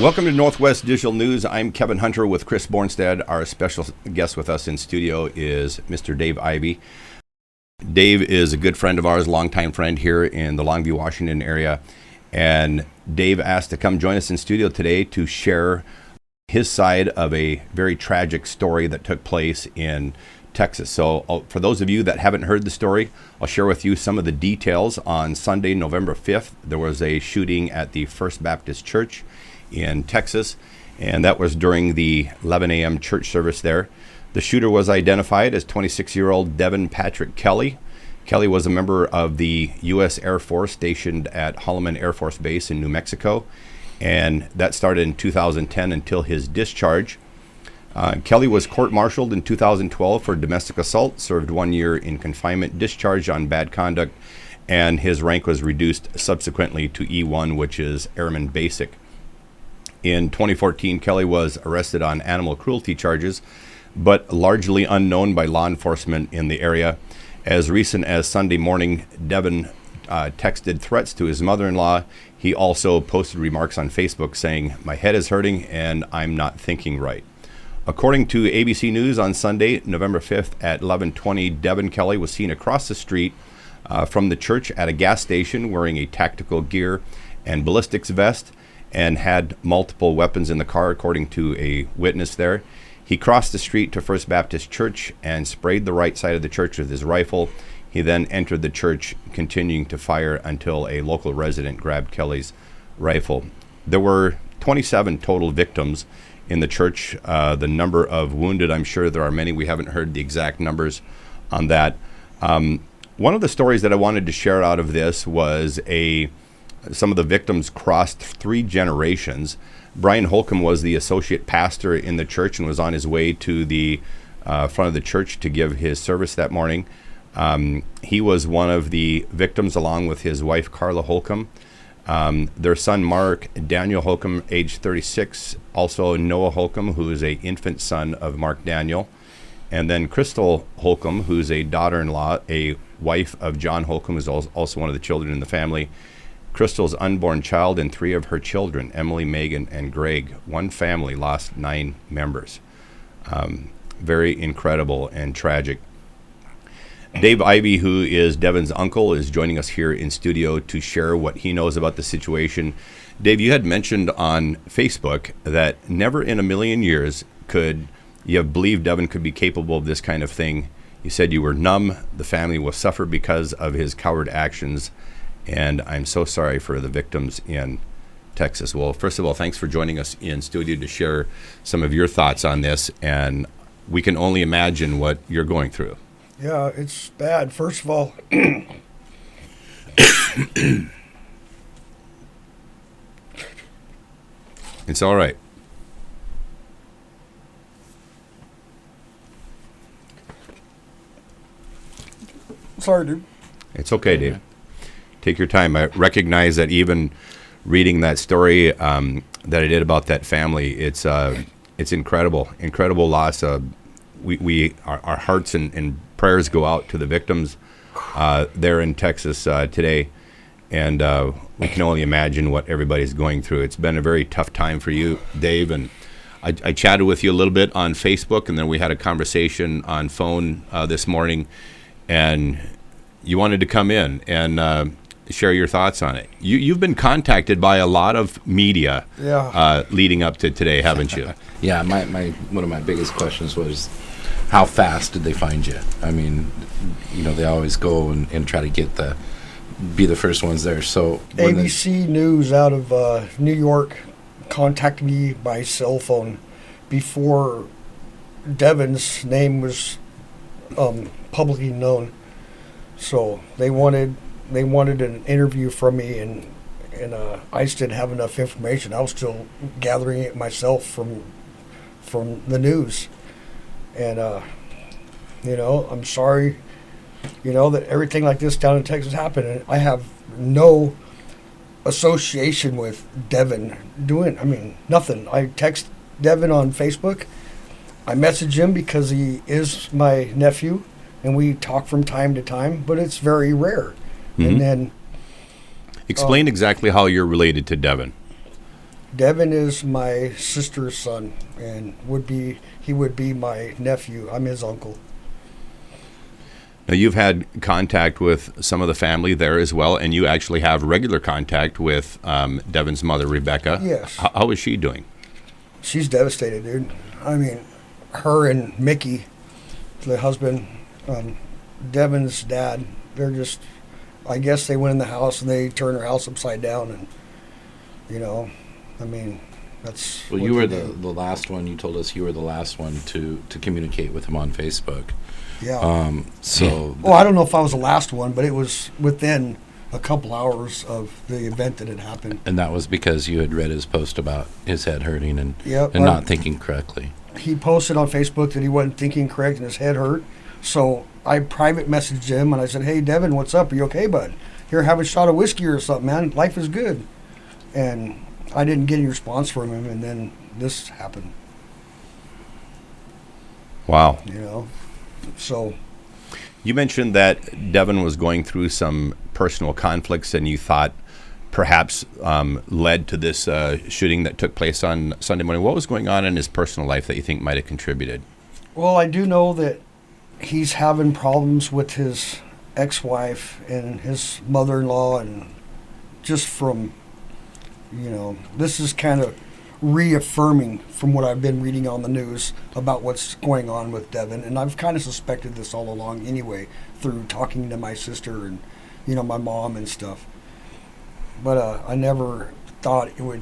Welcome to Northwest Digital News. I'm Kevin Hunter with Chris Bornstead. Our special guest with us in studio is Mr. Dave Ivey. Dave is a good friend of ours, longtime friend here in the Longview, Washington area. And Dave asked to come join us in studio today to share his side of a very tragic story that took place in Texas. So for those of you that haven't heard the story, I'll share with you some of the details. On Sunday, November 5th, there was a shooting at the First Baptist Church in Texas, and that was during the 11 a.m. church service there. The shooter was identified as 26-year-old Devin Patrick Kelley. Kelley was a member of the U.S. Air Force stationed at Holloman Air Force Base in New Mexico, and that started in 2010 until his discharge. Kelley was court-martialed in 2012 for domestic assault, served 1 year in confinement, discharged on bad conduct, and his rank was reduced subsequently to E1, which is Airman Basic. In 2014, Kelley was arrested on animal cruelty charges, but largely unknown by law enforcement in the area. As recent as Sunday morning, Devin texted threats to his mother-in-law. He also posted remarks on Facebook saying, "My head is hurting and I'm not thinking right." According to ABC News on Sunday, November 5th at 11:20, Devin Kelley was seen across the street from the church at a gas station wearing a tactical gear and ballistics vest and had multiple weapons in the car, according to a witness there. He crossed the street to First Baptist Church and sprayed the right side of the church with his rifle. He then entered the church, continuing to fire until a local resident grabbed Kelley's rifle. There were 27 total victims in the church. The number of wounded, I'm sure there are many. We haven't heard the exact numbers on that. One of the stories that I wanted to share out of this was some of the victims crossed 3 generations. Brian Holcomb was the associate pastor in the church and was on his way to the front of the church to give his service that morning. He was one of the victims along with his wife, Carla Holcomb. Their son, Mark Daniel Holcomb, age 36. Also Noah Holcomb, who is an infant son of Mark Daniel. And then Crystal Holcomb, who's a daughter-in-law, a wife of John Holcomb, who's also one of the children in the family. Crystal's unborn child and 3 of her children, Emily, Megan, and Greg. One family lost 9 members. Very incredible and tragic. Dave Ivey, who is Devin's uncle, is joining us here in studio to share what he knows about the situation. Dave, you had mentioned on Facebook that never in a million years could you have believed Devin could be capable of this kind of thing. You said you were numb. The family will suffer because of his coward actions. And I'm so sorry for the victims in Texas. Well, first of all, thanks for joining us in studio to share some of your thoughts on this. And we can only imagine what you're going through. Yeah, it's bad. First of all, it's all right. Sorry, dude. It's okay, Dave. Take your time. I recognize that even reading that story that I did about that family, it's incredible loss. Our hearts and prayers go out to the victims there in Texas today, and we can only imagine what everybody's going through. It's been a very tough time for you, Dave, and I chatted with you a little bit on Facebook, and then we had a conversation on phone this morning, and you wanted to come in and share your thoughts on it. You've been contacted by a lot of media leading up to today, haven't you? Yeah, my one of my biggest questions was, how fast did they find you? I mean, they always go and try to be the first ones there. So ABC News out of New York contacted me by cell phone before Devin's name was publicly known. So they wanted an interview from me, and I just didn't have enough information. I was still gathering it myself from the news, and I'm sorry, that everything like this down in Texas happened, and I have no association with Devin nothing. I text Devin on Facebook. I message him because he is my nephew, and we talk from time to time, but it's very rare. Mm-hmm. And then explain exactly how you're related to Devin. Devin is my sister's son, and he would be my nephew. I'm his uncle. Now, you've had contact with some of the family there as well, and you actually have regular contact with Devin's mother, Rebecca. Yes. How is she doing? She's devastated, dude. I mean, her and Mickey, the husband, Devin's dad, they're just, I guess they went in the house and they turned her house upside down, and, I mean, that's... Well, you were the last one. You told us you were the last one to communicate with him on Facebook. Yeah. I don't know if I was the last one, but it was within a couple hours of the event that had happened. And that was because you had read his post about his head hurting and not thinking correctly. He posted on Facebook that he wasn't thinking correct and his head hurt. So I private messaged him and I said, "Hey, Devin, what's up? Are you okay, bud? Here, have a shot of whiskey or something, man. Life is good." And I didn't get any response from him, and then this happened. Wow. So... You mentioned that Devin was going through some personal conflicts, and you thought perhaps led to this shooting that took place on Sunday morning. What was going on in his personal life that you think might have contributed? Well, I do know that he's having problems with his ex-wife and his mother-in-law, and just from, this is kind of reaffirming from what I've been reading on the news about what's going on with Devin. And I've kind of suspected this all along anyway, through talking to my sister and, my mom and stuff. But I never thought it would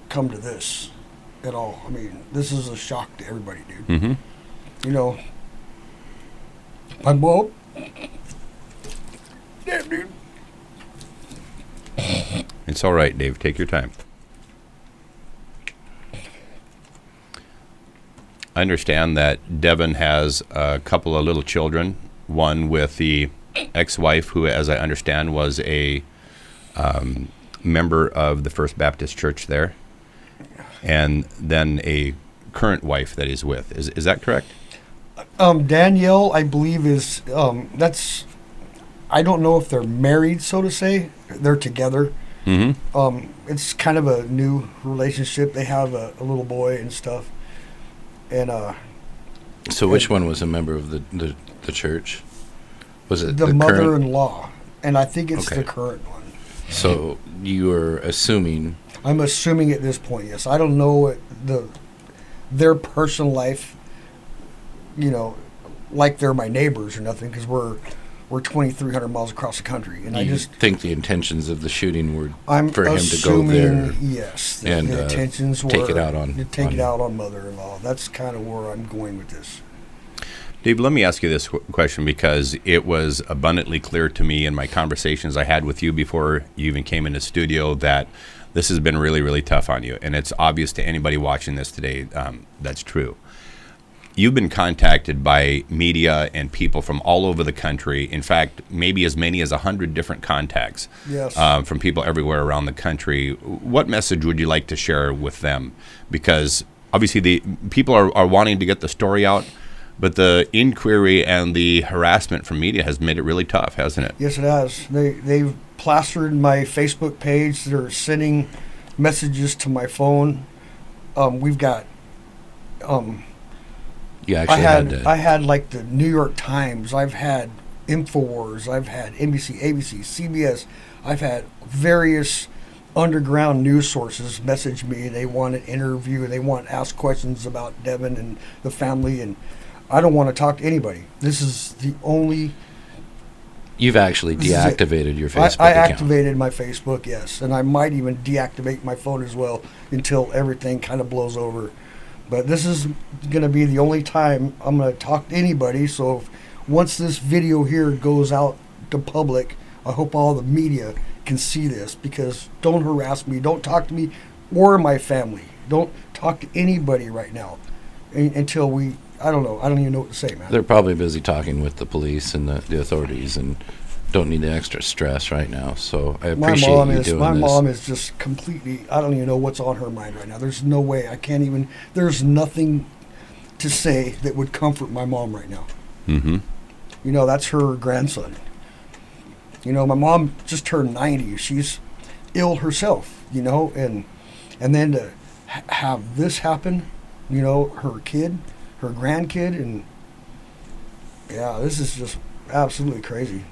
come to this at all. I mean, this is a shock to everybody, dude. Mm-hmm. My mom... Damn, dude. It's all right, Dave. Take your time. I understand that Devin has a couple of little children, one with the ex-wife who, as I understand, was a member of the First Baptist Church there, and then a current wife that he's with. Is that correct? Danielle, I believe, is that's... I don't know if they're married, so to say. They're together. Mm-hmm. It's kind of a new relationship. They have a little boy and stuff. And so which one was a member of the church? Was it the current? mother-in-law? And I think it's Okay. the current one. So you were assuming... I'm assuming at this point, yes. I don't know their personal life, like they're my neighbors or nothing, because we're 2,300 miles across the country. And I just think the intentions of the shooting were I'm for him to go there. Yes, and the intentions were take it out on mother-in-law. That's kind of where I'm going with this. Dave, let me ask you this question, because it was abundantly clear to me in my conversations I had with you before you even came in the studio that this has been really, really tough on you. And it's obvious to anybody watching this today that's true. You've been contacted by media and people from all over the country. In fact, maybe as many as 100 different contacts. Yes. From people everywhere around the country. What message would you like to share with them? Because obviously the people are wanting to get the story out, but the inquiry and the harassment from media has made it really tough, hasn't it? Yes, it has. They've plastered my Facebook page. They're sending messages to my phone. We've got... You actually I had like the New York Times. I've had InfoWars. I've had NBC, ABC, CBS. I've had various underground news sources message me. They want an interview. They want to ask questions about Devin and the family. And I don't want to talk to anybody. This is the only... You've actually deactivated your Facebook I account. activated my Facebook, yes. And I might even deactivate my phone as well until everything kind of blows over. But this is going to be the only time I'm going to talk to anybody. So once this video here goes out to public, I hope all the media can see this, because don't harass me. Don't talk to me or my family. Don't talk to anybody right now until we... I don't know. I don't even know what to say, man. They're probably busy talking with the police and the authorities and don't need the extra stress right now. So I appreciate you doing this. My mom is just completely... I don't even know what's on her mind right now. There's no way. I can't even... There's nothing to say that would comfort my mom right now. Mm-hmm. That's her grandson. My mom just turned 90. She's ill herself, and And then to have this happen, you know, her kid, her grandkid, and yeah, this is just absolutely crazy.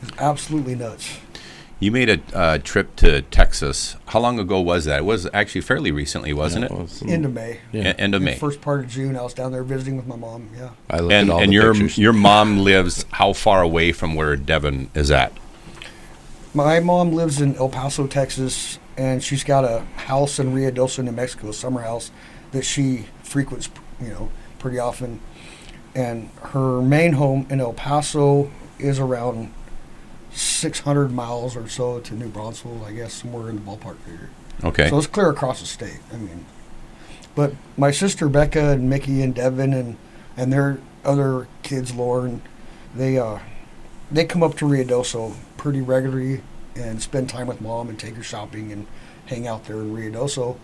It's absolutely nuts. You made a trip to Texas. How long ago was that? It was actually fairly recently, wasn't it? End of May. Yeah. End of May. The first part of June, I was down there visiting with my mom. Yeah. I looked at all And the your pictures. your mom lives how far away from where Devin is at? My mom lives in El Paso, Texas, and she's got a house in Ruidoso, New Mexico, a summer house that she frequents, you know, pretty often. And her main home in El Paso is around 600 miles or so to New Braunfels, I guess, somewhere in the ballpark figure. Okay. So it's clear across the state. I mean, but my sister Becca and Mickey and Devin and their other kids, Lauren, they come up to Ruidoso pretty regularly and spend time with mom and take her shopping and hang out there in Ruidoso.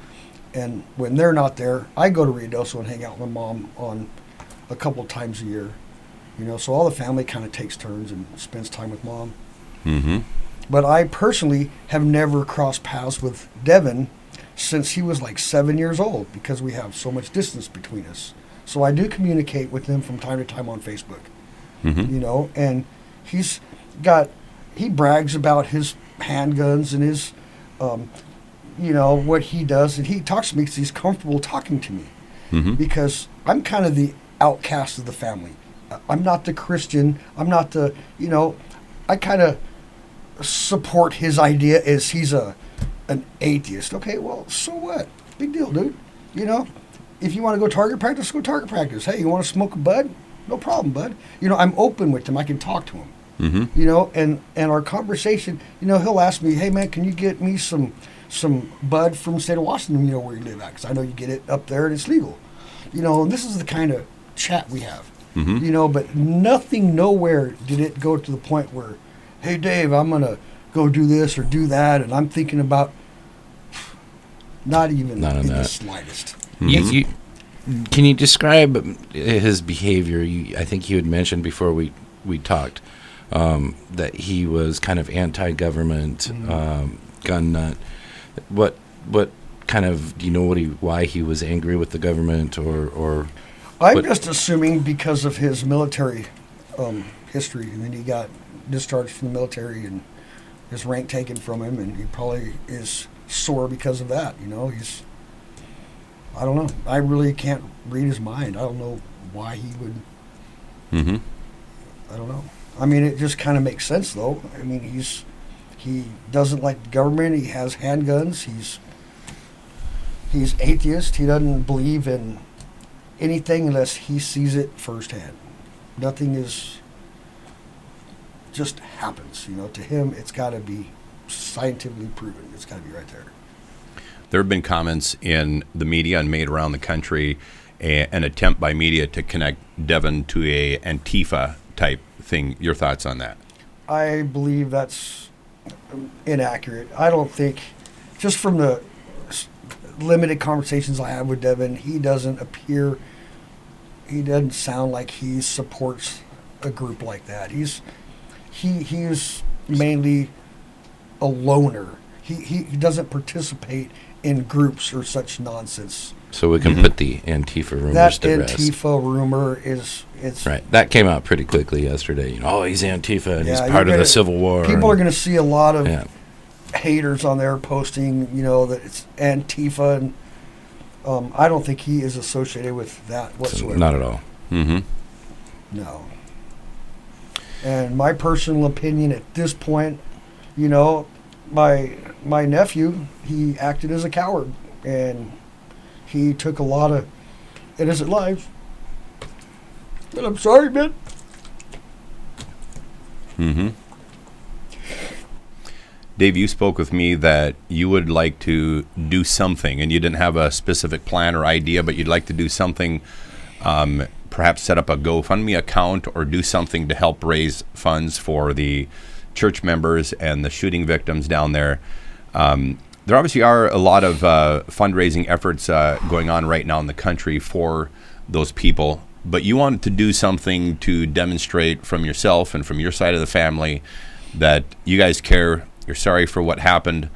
And when they're not there, I go to Ruidoso and hang out with mom on a couple times a year. You know, so all the family kind of takes turns and spends time with mom. Mm-hmm. But I personally have never crossed paths with Devin since he was like 7 years old because we have so much distance between us. So I do communicate with him from time to time on Facebook, Mm-hmm. you know, and he brags about his handguns and his, you know, what he does. And he talks to me because he's comfortable talking to me Mm-hmm. because I'm kind of the outcast of the family. I'm not the Christian. I'm not the, you know, I kind of support his idea as he's an atheist. Okay, well, so what? Big deal, dude. You know, if you want to go target practice, go target practice. Hey, you want to smoke a bud? No problem, bud. You know, I'm open with him. I can talk to him. Mm-hmm. You know, and our conversation, you know, he'll ask me, hey, man, can you get me some bud from the state of Washington, you know, where you live at? Because I know you get it up there and it's legal. You know, and this is the kind of chat we have. Mm-hmm. You know, but nothing, nowhere did it go to the point where, hey, Dave, I'm going to go do this or do that, and I'm thinking about not even None of in the that. slightest. You, can you describe his behavior? I think you had mentioned before we talked that he was kind of anti-government, gun nut. What kind of, do you know why he was angry with the government or I'm what- just assuming because of his military history, and then he got discharged from the military and his rank taken from him, and he probably is sore because of that. You know, I don't know. I really can't read his mind. I don't know why he would. Mm-hmm. I don't know. I mean, it just kind of makes sense, though. I mean, he doesn't like the government. He has handguns. He's atheist. He doesn't believe in anything unless he sees it firsthand. Nothing is just happens, you know. To him, it's got to be scientifically proven. It's got to be right there. There have been comments in the media and made around the country, an attempt by media to connect Devin to a Antifa type thing. Your thoughts on that? I believe that's inaccurate. I don't think, just from the limited conversations I have with Devin, he doesn't sound like he supports a group like that. He is mainly a loner. He doesn't participate in groups or such nonsense. so we can put the Antifa rumors That to rest? Antifa rumor it's Right. That came out pretty quickly yesterday. You know, oh, he's Antifa and he's Yeah, part you're of the gonna- Civil War. People are going to see a lot of Yeah. haters on there posting, you know, that it's Antifa, and I don't think he is associated with that So whatsoever. not at all. Mm-hmm. No. And my personal opinion at this point, you know, my nephew, he acted as a coward, and he took a lot of innocent lives. And I'm sorry, man. Mm-hmm. Dave, you spoke with me that you would like to do something, and you didn't have a specific plan or idea, but you'd like to do something, perhaps set up a GoFundMe account or do something to help raise funds for the church members and the shooting victims down there. There obviously are a lot of fundraising efforts going on right now in the country for those people, but you wanted to do something to demonstrate from yourself and from your side of the family that you guys care, you're sorry for what happened,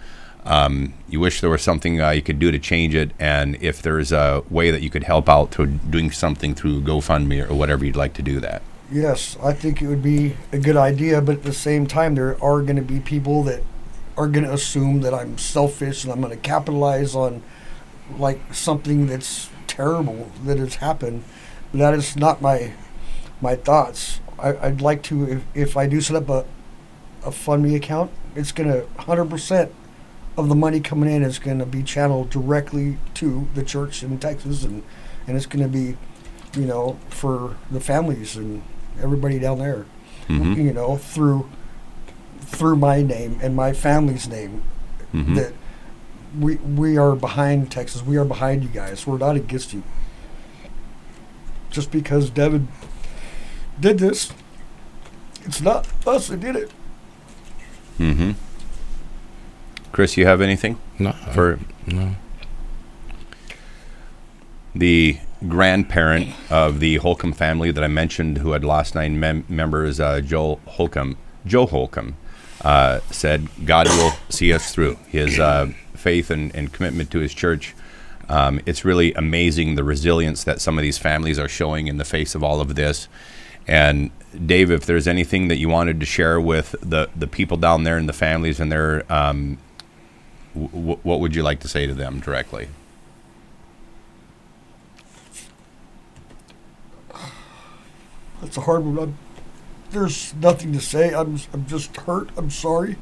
You wish there was something you could do to change it, and if there's a way that you could help out to doing something through GoFundMe or whatever, you'd like to do that. Yes, I think it would be a good idea, but at the same time, there are going to be people that are going to assume that I'm selfish and I'm going to capitalize on like something that's terrible that has happened. But that is not my thoughts. I'd like to, if I do set up a FundMe account, it's going to 100% of the money coming in is going to be channeled directly to the church in Texas, and it's going to be, for the families and everybody down there, through my name and my family's name, that we are behind Texas. We are behind you guys. We're not against you. Just because Devin did this, it's not us that did it. Mm-hmm. Chris, you have anything? No. No. The grandparent of the Holcomb family that I mentioned, who had lost 9 members, Joe Holcomb, said God will see us through. His faith and commitment to his church. It's really amazing the resilience that some of these families are showing in the face of all of this. And Dave, if there's anything that you wanted to share with the people down there and the families and their, what would you like to say to them directly? That's a hard one. There's nothing to say. I'm just hurt. I'm sorry.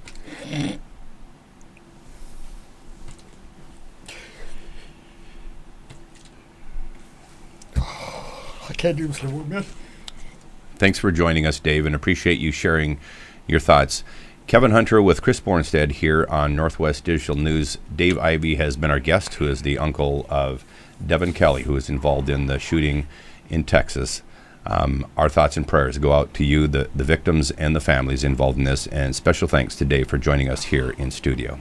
I can't do this anymore, man. Thanks for joining us, Dave, and appreciate you sharing your thoughts. Kevin Hunter with Chris Bornstead here on Northwest Digital News. Dave Ivey has been our guest, who is the uncle of Devin Kelley, who was involved in the shooting in Texas. Our thoughts and prayers go out to you, the victims and the families involved in this, and special thanks to Dave for joining us here in studio.